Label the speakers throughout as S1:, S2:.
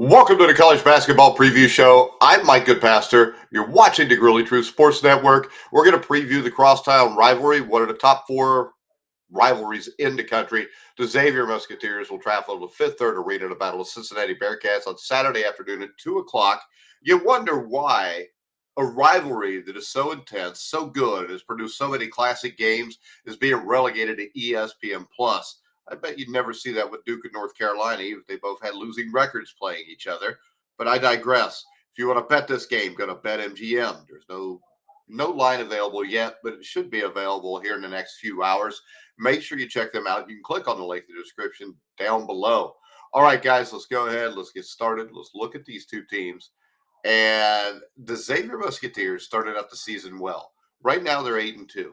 S1: Welcome to the College Basketball Preview Show. I'm Mike Goodpaster. You're watching the Really True Sports Network. We're going to preview the Crosstown rivalry, one of the top four rivalries in the country. The Xavier Musketeers will travel to Fifth Third Arena to battle the Cincinnati Bearcats on Saturday afternoon at 2 o'clock. You wonder why a rivalry that is so intense, so good, has produced so many classic games is being relegated to ESPN+. I bet you'd never see that with Duke and North Carolina, even if they both had losing records playing each other. But I digress. If you want to bet this game, go to BetMGM. There's no line available yet, but it should be available here in the next few hours. Make sure you check them out. You can click on the link in the description down below. All right, guys, let's go ahead. Let's get started. Let's look at these two teams. And the Xavier Musketeers started out the season well. Right now, they're 8-2.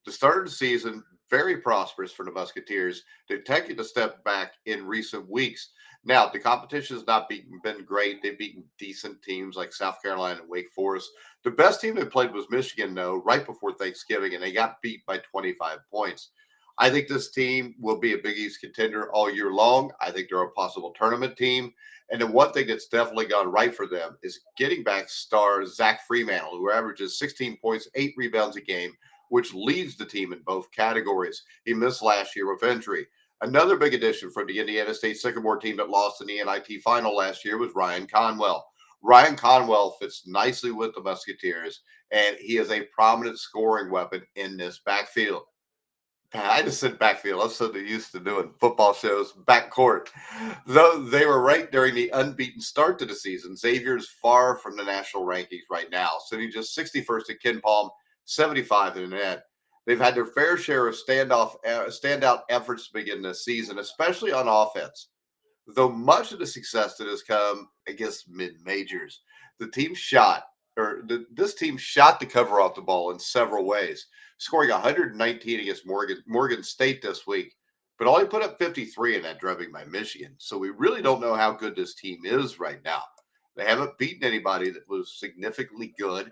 S1: The start of the season, very prosperous for the Musketeers. They've taken a step back in recent weeks. Now, the competition has not been great. They've beaten decent teams like South Carolina and Wake Forest. The best team they played was Michigan, though, right before Thanksgiving, and they got beat by 25 points. I think this team will be a Big East contender all year long. I think they're a possible tournament team. And the one thing that's definitely gone right for them is getting back star Zach Freemantle, who averages 16 points, 8 rebounds a game, which leads the team in both categories. He missed last year with injury. Another big addition from the Indiana State Sycamore team that lost in the NIT final last year was Ryan Conwell. Ryan Conwell fits nicely with the Musketeers, and he is a prominent scoring weapon in this backfield. I just said backfield. I'm so used to doing football shows, backcourt. Though they were ranked during the unbeaten start to the season, Xavier's far from the national rankings right now, sitting just 61st at KenPom, 75 in the net. They've had their fair share of standout efforts to begin this season, especially on offense. Though much of the success that has come against mid-majors, this team shot the cover off the ball in several ways, scoring 119 against Morgan State this week, but only put up 53 in that drubbing by Michigan. So we really don't know how good this team is right now. They haven't beaten anybody that was significantly good,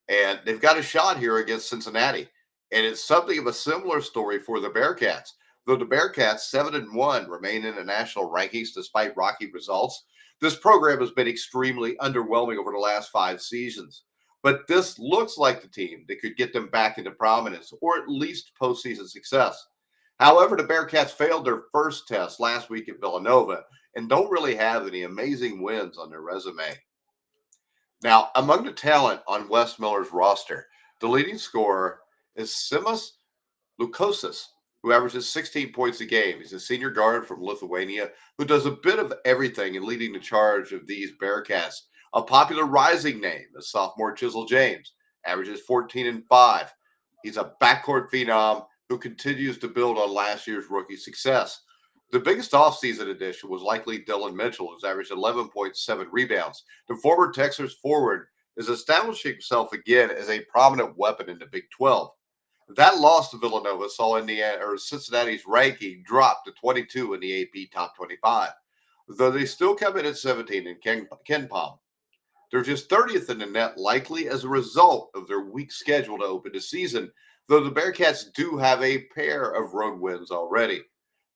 S1: and they've got a shot here against Cincinnati. And it's something of a similar story for the Bearcats. Though the Bearcats, 7-1, remain in the national rankings despite rocky results, this program has been extremely underwhelming over the last 5 seasons. But this looks like the team that could get them back into prominence or at least postseason success. However, the Bearcats failed their first test last week at Villanova and don't really have any amazing wins on their resume. Now, among the talent on Wes Miller's roster, the leading scorer is Simas Lukosis, who averages 16 points a game. He's a senior guard from Lithuania who does a bit of everything in leading the charge of these Bearcats. A popular rising name is sophomore Chisel James, averages 14 and 5. He's a backcourt phenom who continues to build on last year's rookie success. The biggest offseason addition was likely Dylan Mitchell, who's averaged 11.7 rebounds. The former Texas forward is establishing himself again as a prominent weapon in the Big 12. That loss to Villanova saw Cincinnati's ranking drop to 22 in the AP Top 25, though they still come in at 17 in KenPom. They're just 30th in the net, likely as a result of their weak schedule to open the season, though the Bearcats do have a pair of road wins already.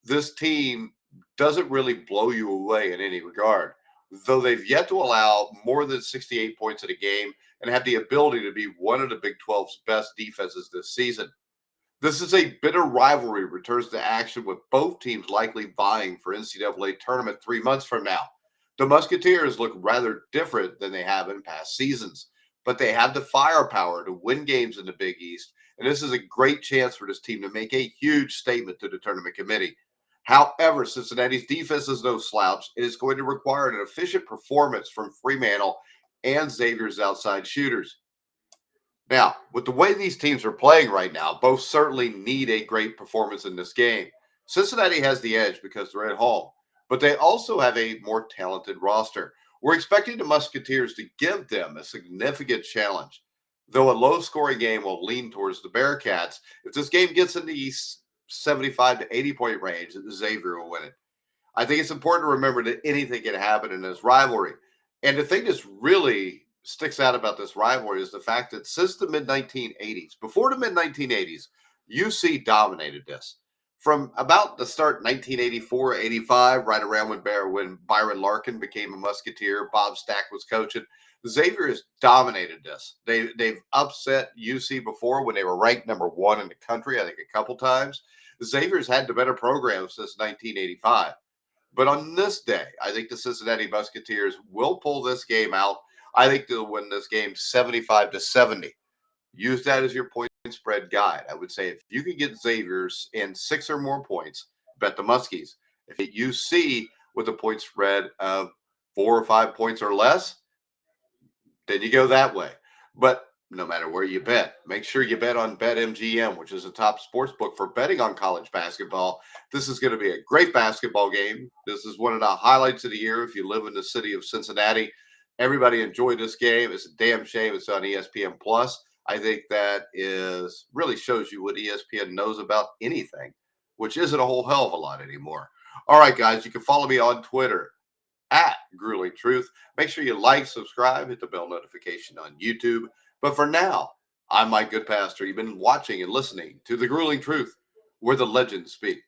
S1: This team doesn't really blow you away in any regard, though they've yet to allow more than 68 points in a game and have the ability to be one of the Big 12's best defenses this season. This is a bitter rivalry returns to action with both teams likely vying for NCAA tournament 3 months from now. The Musketeers look rather different than they have in past seasons, but they have the firepower to win games in the Big East, and this is a great chance for this team to make a huge statement to the tournament committee. However, Cincinnati's defense is no slouch. It is going to require an efficient performance from Fremantle and Xavier's outside shooters. Now, with the way these teams are playing right now, both certainly need a great performance in this game. Cincinnati has the edge because they're at home, but they also have a more talented roster. We're expecting the Musketeers to give them a significant challenge, though a low-scoring game will lean towards the Bearcats. If this game gets in the 75 to 80-point range, Xavier will win it. I think it's important to remember that anything can happen in this rivalry. And the thing that's really sticks out about this rivalry is the fact that since the mid-1980s, before the mid-1980s, UC dominated this. From about the start 1984, 85, right around when Byron Larkin became a Musketeer, Bob Stack was coaching, Xavier has dominated this. They've upset UC before when they were ranked number one in the country, I think a couple times. Xavier's had the better program since 1985. But on this day, I think the Cincinnati Musketeers will pull this game out. I think they'll win this game 75-70. Use that as your point spread guide. I would say if you can get Xavier's in 6 or more points, bet the Muskies. If you see with a point spread of 4 or 5 points or less, then you go that way. But no matter where you bet, make sure you bet on BetMGM, which is a top sports book for betting on college basketball. This is going to be a great basketball game. This is one of the highlights of the year if you live in the city of Cincinnati. Everybody enjoyed this game. It's a damn shame it's on ESPN Plus. I think that is really shows you what ESPN knows about anything, which isn't a whole hell of a lot anymore. All right, guys, you can follow me on Twitter at Grueling Truth. Make sure you like, subscribe, hit the bell notification on YouTube. But for now, I'm Mike Goodpaster. You've been watching and listening to The Grueling Truth, where the legends speak.